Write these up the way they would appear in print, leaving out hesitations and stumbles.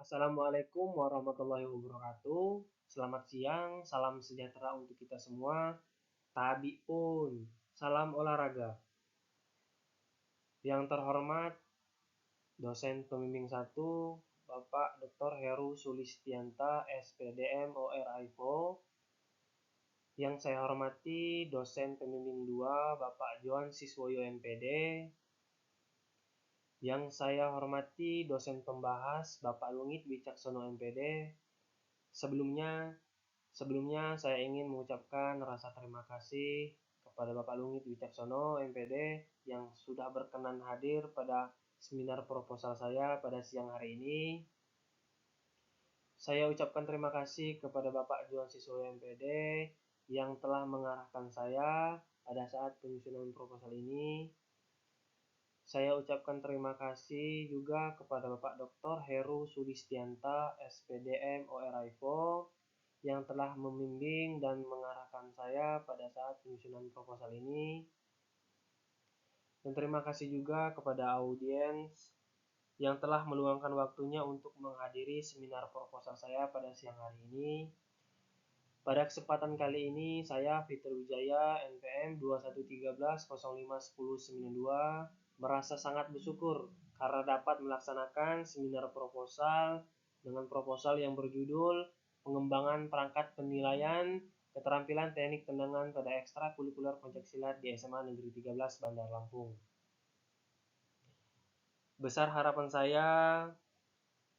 Assalamualaikum warahmatullahi wabarakatuh. Selamat siang, salam sejahtera untuk kita semua. Tabi pun, salam olahraga. Yang terhormat, dosen pembimbing 1, Bapak Dr. Heru Sulistianta, SPDM ORIFO. Yang saya hormati, dosen pembimbing 2, Bapak Johan Siswoyo MPD. Yang saya hormati, dosen pembahas, Bapak Lungit Wicaksono MPD. Sebelumnya saya ingin mengucapkan rasa terima kasih kepada Bapak Lungit Wicaksono MPD yang sudah berkenan hadir pada seminar proposal saya pada siang hari ini. Saya ucapkan terima kasih kepada Bapak Johan Siswoyo MPD yang telah mengarahkan saya pada saat penyusunan proposal ini. Saya ucapkan terima kasih juga kepada Bapak Dr. Heru Sulistianta, SPDM ORIFO, yang telah membimbing dan mengarahkan saya pada saat penyusunan proposal ini. Dan terima kasih juga kepada audiens yang telah meluangkan waktunya untuk menghadiri seminar proposal saya pada siang hari ini. Pada kesempatan kali ini, saya Fitri Wijaya, NPM 2113051092, merasa sangat bersyukur karena dapat melaksanakan seminar proposal dengan proposal yang berjudul Pengembangan Perangkat Penilaian Keterampilan Teknik Tendangan pada Ekstrakurikuler Pencaksilat di SMA Negeri 13 Bandar Lampung. Besar harapan saya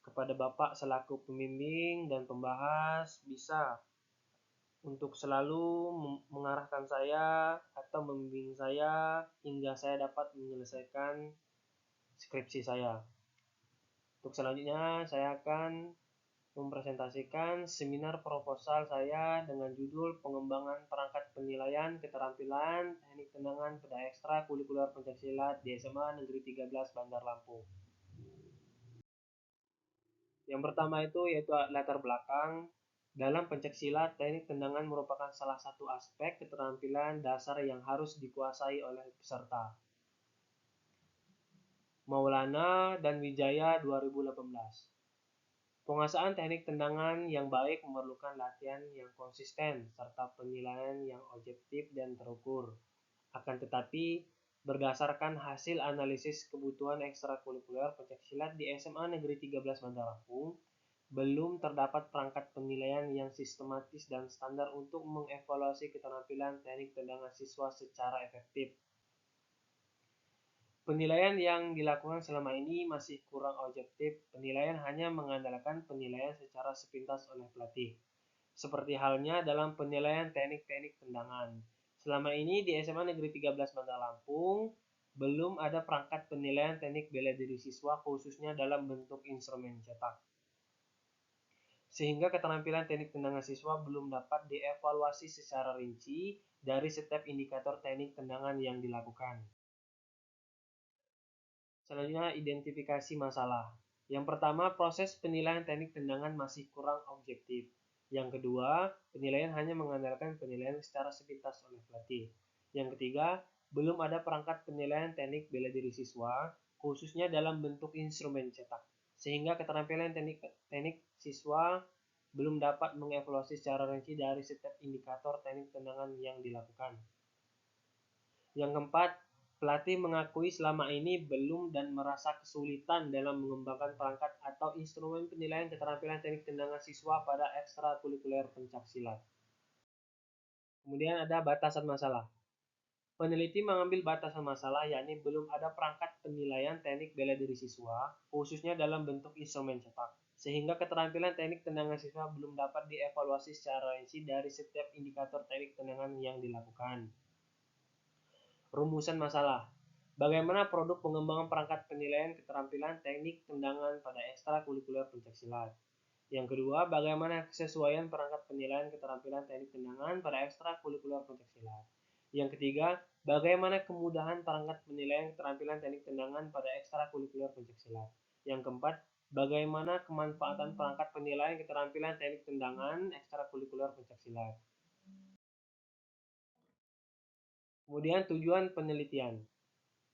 kepada Bapak selaku pembimbing dan pembahas bisa untuk selalu mengarahkan saya atau membimbing saya hingga saya dapat menyelesaikan skripsi saya. Untuk selanjutnya saya akan mempresentasikan seminar proposal saya dengan judul Pengembangan Perangkat Penilaian Keterampilan Teknik Tendangan pada Ekstrakurikuler Pencaksilat di SMA Negeri 13 Bandar Lampung. Yang pertama itu yaitu latar belakang. Dalam pencaksilat, teknik tendangan merupakan salah satu aspek keterampilan dasar yang harus dikuasai oleh peserta. Maulana dan Wijaya 2018. Penguasaan teknik tendangan yang baik memerlukan latihan yang konsisten serta penilaian yang objektif dan terukur. Akan tetapi, berdasarkan hasil analisis kebutuhan ekstrakurikuler pencaksilat di SMA Negeri 13 Bandar Lampung, belum terdapat perangkat penilaian yang sistematis dan standar untuk mengevaluasi keterampilan teknik tendangan siswa secara efektif. Penilaian yang dilakukan selama ini masih kurang objektif. Penilaian hanya mengandalkan penilaian secara sepintas oleh pelatih. Seperti halnya dalam penilaian teknik-teknik tendangan. Selama ini di SMA Negeri 13 Bandar Lampung, belum ada perangkat penilaian teknik bela diri siswa khususnya dalam bentuk instrumen cetak. Sehingga keterampilan teknik tendangan siswa belum dapat dievaluasi secara rinci dari setiap indikator teknik tendangan yang dilakukan. Selanjutnya, identifikasi masalah. Yang pertama, proses penilaian teknik tendangan masih kurang objektif. Yang kedua, penilaian hanya mengandalkan penilaian secara sepintas oleh pelatih. Yang ketiga, belum ada perangkat penilaian teknik bela diri siswa, khususnya dalam bentuk instrumen cetak. Sehingga keterampilan teknik siswa belum dapat mengevaluasi secara rinci dari setiap indikator teknik tendangan yang dilakukan. Yang keempat, pelatih mengakui selama ini belum dan merasa kesulitan dalam mengembangkan perangkat atau instrumen penilaian keterampilan teknik tendangan siswa pada ekstrakurikuler pencaksilat. Kemudian ada batasan masalah. Peneliti mengambil batasan masalah yakni belum ada perangkat penilaian teknik bela diri siswa, khususnya dalam bentuk instrumen cetak, sehingga keterampilan teknik tendangan siswa belum dapat dievaluasi secara rinci dari setiap indikator teknik tendangan yang dilakukan. Rumusan masalah. Bagaimana produk pengembangan perangkat penilaian keterampilan teknik tendangan pada ekstrakurikuler pencaksilat. Yang kedua, bagaimana kesesuaian perangkat penilaian keterampilan teknik tendangan pada ekstrakurikuler pencaksilat. Yang ketiga, bagaimana kemudahan perangkat penilaian keterampilan teknik tendangan pada ekstrakurikuler pencaksilat. Yang keempat, bagaimana kemanfaatan perangkat penilaian keterampilan teknik tendangan ekstrakurikuler pencaksilat. Kemudian tujuan penelitian.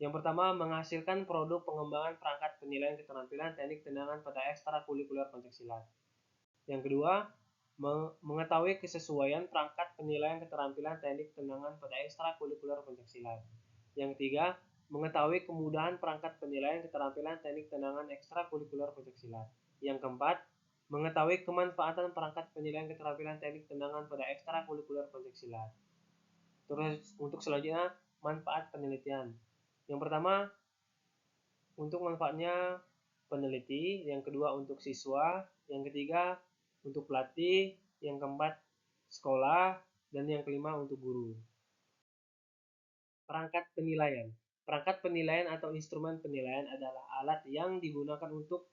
Yang pertama, menghasilkan produk pengembangan perangkat penilaian keterampilan teknik tendangan pada ekstrakurikuler pencaksilat. Yang kedua, mengetahui kesesuaian perangkat penilaian keterampilan teknik tendangan pada ekstrakurikuler pencaksilat. Yang ketiga, mengetahui kemudahan perangkat penilaian keterampilan teknik tendangan ekstrakurikuler pencaksilat. Yang keempat, mengetahui kemanfaatan perangkat penilaian keterampilan teknik tendangan pada ekstrakurikuler pencaksilat. Terus untuk selanjutnya, manfaat penelitian. Yang pertama, untuk manfaatnya peneliti, yang kedua untuk siswa, yang ketiga untuk pelatih, yang keempat sekolah, dan yang kelima untuk guru. Perangkat penilaian. Perangkat penilaian atau instrumen penilaian adalah alat yang digunakan untuk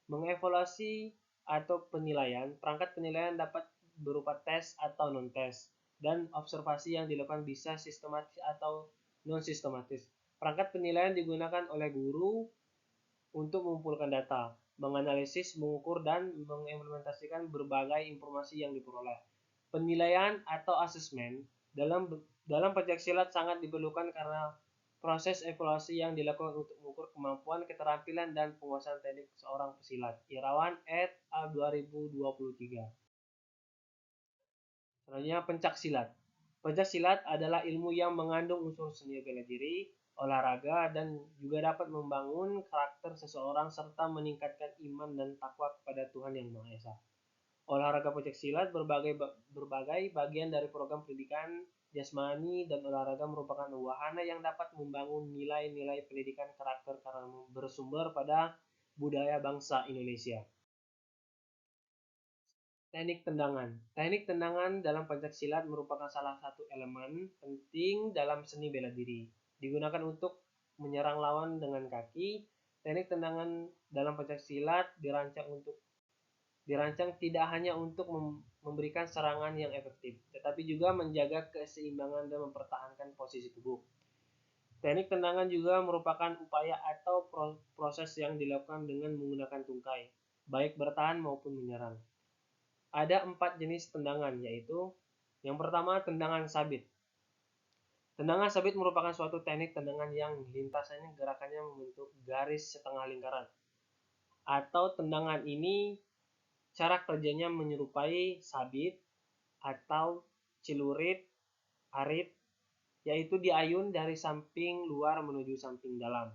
mengevaluasi atau penilaian. Perangkat penilaian dapat berupa tes atau non-tes, dan observasi yang dilakukan bisa sistematis atau non-sistematis. Perangkat penilaian digunakan oleh guru untuk mengumpulkan data, menganalisis, mengukur, dan mengimplementasikan berbagai informasi yang diperoleh. Penilaian atau asesmen dalam pencaksilat sangat diperlukan karena proses evaluasi yang dilakukan untuk mengukur kemampuan, keterampilan, dan penguasaan teknik seorang pesilat. Irawan et al. 2023. Selanjutnya pencaksilat. Pencaksilat adalah ilmu yang mengandung unsur seni bela diri, olahraga, dan juga dapat membangun karakter seseorang serta meningkatkan iman dan takwa kepada Tuhan Yang Maha Esa. Olahraga pencaksilat berbagai bagian dari program pendidikan jasmani dan olahraga merupakan wahana yang dapat membangun nilai-nilai pendidikan karakter karena bersumber pada budaya bangsa Indonesia. Teknik tendangan. Teknik tendangan dalam pencaksilat merupakan salah satu elemen penting dalam seni bela diri. Digunakan untuk menyerang lawan dengan kaki. Teknik tendangan dalam pencaksilat dirancang tidak hanya untuk memberikan serangan yang efektif, tetapi juga menjaga keseimbangan dan mempertahankan posisi tubuh. Teknik tendangan juga merupakan upaya atau proses yang dilakukan dengan menggunakan tungkai, baik bertahan maupun menyerang. Ada 4 jenis tendangan, yaitu yang pertama tendangan sabit. Tendangan sabit merupakan suatu teknik tendangan yang lintasannya gerakannya membentuk garis setengah lingkaran. Atau tendangan ini cara kerjanya menyerupai sabit atau celurit, arit, yaitu diayun dari samping luar menuju samping dalam.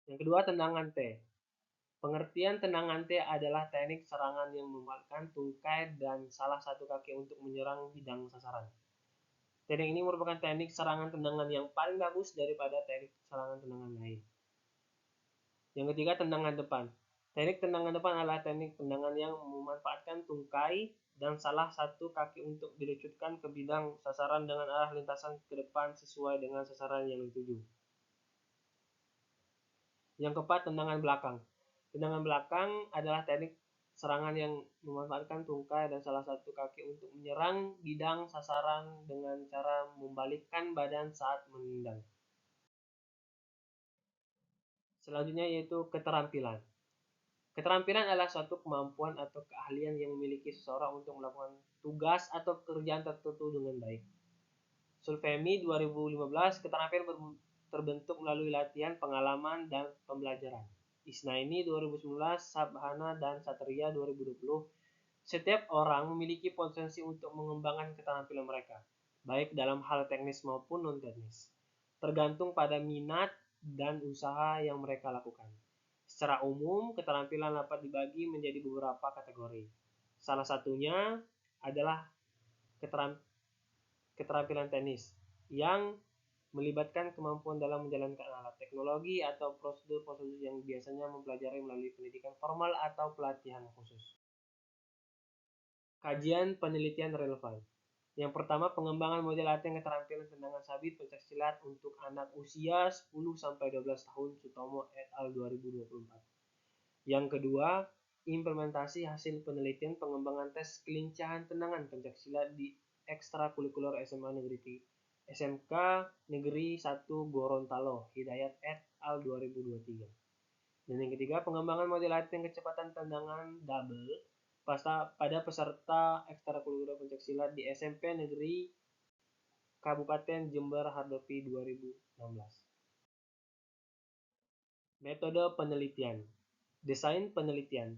Yang kedua tendangan T. Pengertian tendangan T adalah teknik serangan yang memakai tungkai dan salah satu kaki untuk menyerang bidang sasaran. Teknik ini merupakan teknik serangan tendangan yang paling bagus daripada teknik serangan tendangan lain. Yang ketiga, tendangan depan. Teknik tendangan depan adalah teknik tendangan yang memanfaatkan tungkai dan salah satu kaki untuk diluncurkan ke bidang sasaran dengan arah lintasan ke depan sesuai dengan sasaran yang dituju. Yang keempat, tendangan belakang. Tendangan belakang adalah teknik serangan yang memanfaatkan tungkai dan salah satu kaki untuk menyerang bidang sasaran dengan cara membalikkan badan saat menendang. Selanjutnya yaitu keterampilan. Keterampilan adalah suatu kemampuan atau keahlian yang memiliki seseorang untuk melakukan tugas atau pekerjaan tertentu dengan baik. Sulfemi 2015, keterampilan terbentuk melalui latihan, pengalaman, dan pembelajaran. Isnaini 2019, Sabhana dan Satria 2020. Setiap orang memiliki potensi untuk mengembangkan keterampilan mereka, baik dalam hal teknis maupun non-teknis, tergantung pada minat dan usaha yang mereka lakukan. Secara umum, keterampilan dapat dibagi menjadi beberapa kategori. Salah satunya adalah keterampilan teknis, yang melibatkan kemampuan dalam menjalankan alat teknologi atau prosedur-prosedur yang biasanya mempelajari melalui pendidikan formal atau pelatihan khusus. Kajian penelitian relevan. Yang pertama, pengembangan model latihan keterampilan tendangan sabit pencaksilat untuk anak usia 10-12 tahun, Sutomo et al. 2024. Yang kedua, implementasi hasil penelitian pengembangan tes kelincahan tendangan pencaksilat di ekstrakurikuler SMA Negeri SMK Negeri 1 Gorontalo, Hidayat et al. 2023. Dan yang ketiga, pengembangan model latihan kecepatan tendangan double pada peserta ekstrakurikuler pencaksilat di SMP Negeri Kabupaten Jember Hardopi 2016. Metode penelitian. Desain penelitian.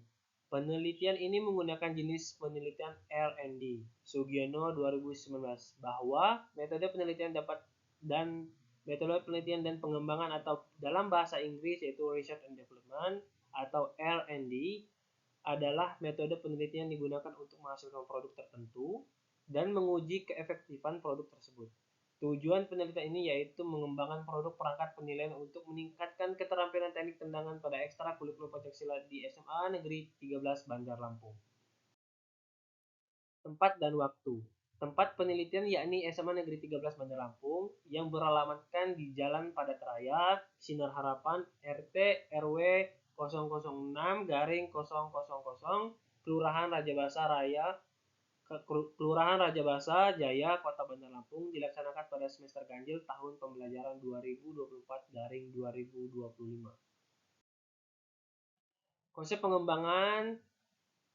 Penelitian ini menggunakan jenis penelitian R&D. Sugiono 2019 bahwa metode penelitian dan pengembangan atau dalam bahasa Inggris yaitu Research and Development atau R&D adalah metode penelitian yang digunakan untuk menghasilkan produk tertentu dan menguji keefektifan produk tersebut. Tujuan penelitian ini yaitu mengembangkan produk perangkat penilaian untuk meningkatkan keterampilan teknik tendangan pada ekstra kurikulum pencaksilat di SMA Negeri 13 Banjar Lampung. Tempat dan waktu. Tempat penelitian yakni SMA Negeri 13 Bandar Lampung yang beralamatkan di Jalan Padat Raya, Sinar Harapan, RT RW 006-000, Kelurahan Rajabasa Jaya, Kota Bandar Lampung, dilaksanakan pada semester ganjil tahun pembelajaran 2024-2025. Konsep pengembangan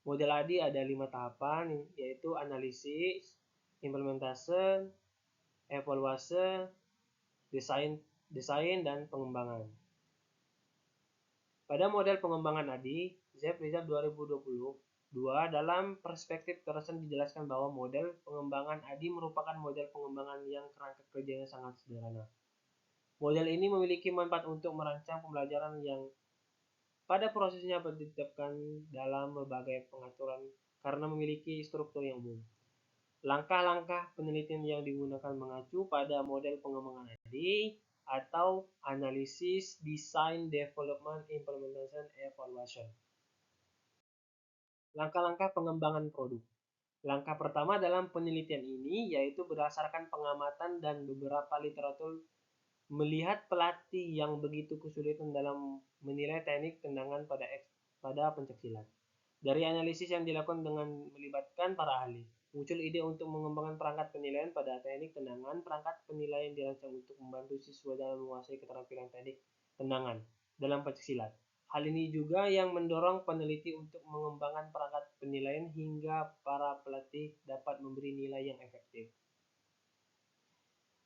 model ADI ada 5 tahapan, yaitu analisis, implementasi, evaluasi, desain, dan pengembangan. Pada model pengembangan ADI, ZEP Result 2022 dalam perspektif Carlson dijelaskan bahwa model pengembangan ADI merupakan model pengembangan yang kerangka kerjanya sangat sederhana. Model ini memiliki manfaat untuk merancang pembelajaran yang pada prosesnya ditetapkan dalam berbagai pengaturan karena memiliki struktur yang umum. Langkah-langkah penelitian yang digunakan mengacu pada model pengembangan ADI atau analisis, design, development, implementation, evaluation. Langkah-langkah pengembangan produk. Langkah pertama dalam penelitian ini yaitu berdasarkan pengamatan dan beberapa literatur melihat pelatih yang begitu kesulitan dalam menilai teknik tendangan pada pencaksilat. Dari analisis yang dilakukan dengan melibatkan para ahli, muncul ide untuk mengembangkan perangkat penilaian pada teknik tendangan. Perangkat penilaian dirancang untuk membantu siswa dalam menguasai keterampilan teknik tendangan dalam pencaksilat. Hal ini juga yang mendorong peneliti untuk mengembangkan perangkat penilaian hingga para pelatih dapat memberi nilai yang efektif.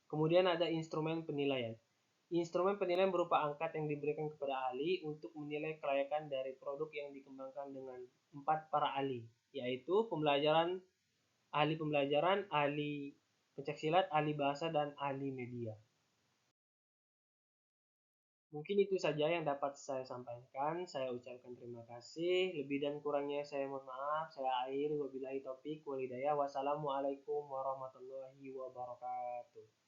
Kemudian ada instrumen penilaian. Instrumen penilaian berupa angkat yang diberikan kepada ahli untuk menilai kelayakan dari produk yang dikembangkan dengan 4 para ahli, yaitu ahli pembelajaran, ahli pencaksilat, ahli bahasa, dan ahli media. Mungkin itu saja yang dapat saya sampaikan. Saya ucapkan terima kasih. Lebih dan kurangnya saya mohon maaf. Saya akhiri wabillahi taufik walhidayah. Wassalamualaikum warahmatullahi wabarakatuh.